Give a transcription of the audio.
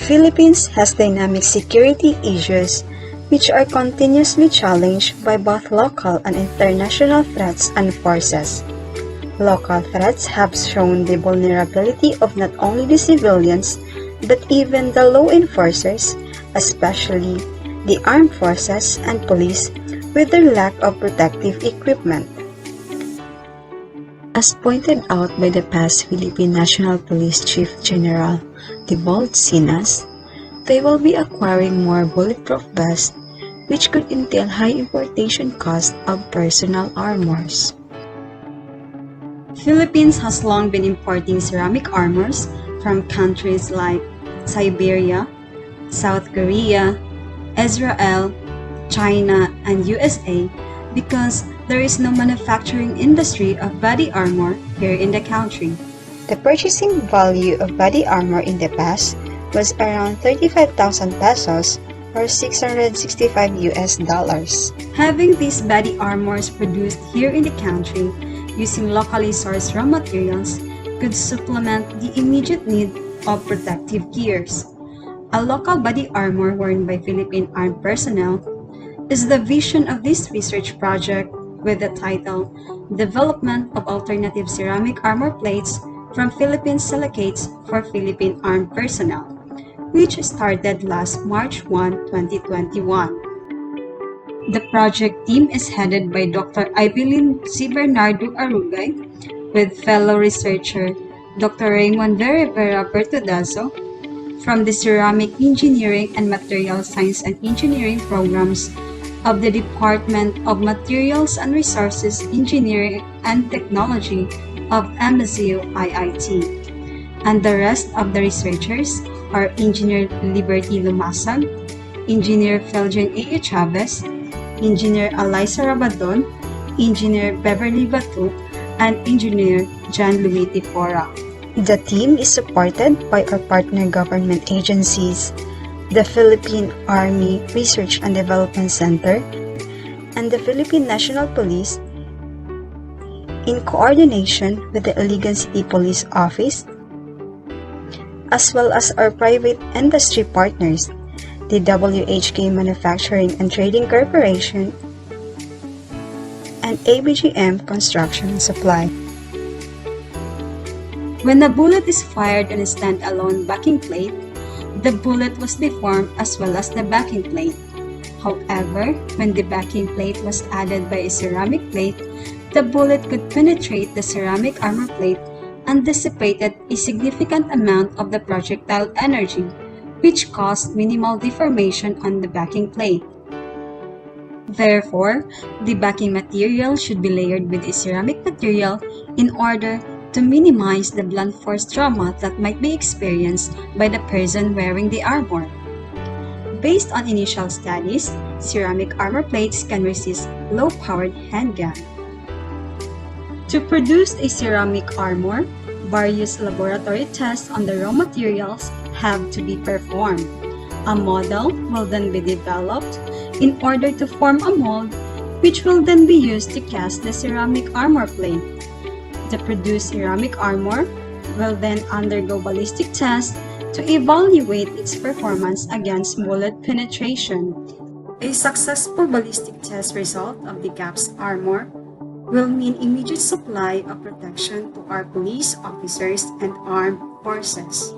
Philippines has dynamic security issues which are continuously challenged by both local and international threats and forces. Local threats have shown the vulnerability of not only the civilians but even the law enforcers, especially the armed forces and police, with their lack of protective equipment. As pointed out by the past Philippine National Police Chief General Tybalt Sinas, they will be acquiring more bulletproof vests, which could entail high importation cost of personal armors. Philippines has long been importing ceramic armors from countries like Siberia, South Korea, Israel, China, and USA because there is no manufacturing industry of body armor here in the country. The purchasing value of body armor in the past was around 35,000 pesos or $665 US. Having these body armors produced here in the country using locally sourced raw materials could supplement the immediate need of protective gears. A local body armor worn by Philippine armed personnel is the vision of this research project with the title Development of Alternative Ceramic Armor Plates from Philippine Silicates for Philippine Armed Personnel, which started last March 1, 2021. The project team is headed by Dr. Ivelyn C. Bernardo Arugay with fellow researcher Dr. Raymond Vera Bertudazo from the Ceramic Engineering and Material Science and Engineering programs of the Department of Materials and Resources Engineering and Technology of MSU IIT. And the rest of the researchers are Engineer Liberty Lumasag, Engineer Felgen A. Chavez, Engineer Alyssa Rabadon, Engineer Beverly Batu, and Engineer John Louis Tipora. The team is supported by our partner government agencies, the Philippine Army Research and Development Center, and the Philippine National Police in coordination with the Iligan City Police Office, as well as our private industry partners, the WHK Manufacturing and Trading Corporation, and ABGM Construction and Supply. When a bullet is fired on a stand-alone backing plate, the bullet was deformed as well as the backing plate. However, when the backing plate was added by a ceramic plate, the bullet could penetrate the ceramic armor plate and dissipated a significant amount of the projectile energy, which caused minimal deformation on the backing plate. Therefore, the backing material should be layered with a ceramic material in order to minimize the blunt force trauma that might be experienced by the person wearing the armor. Based on initial studies, ceramic armor plates can resist low-powered handgun. To produce a ceramic armor, various laboratory tests on the raw materials have to be performed. A model will then be developed in order to form a mold, which will then be used to cast the ceramic armor plate. The produced ceramic armor will then undergo ballistic tests to evaluate its performance against bullet penetration. A successful ballistic test result of the CAPPS armor will mean immediate supply of protection to our police officers and armed forces.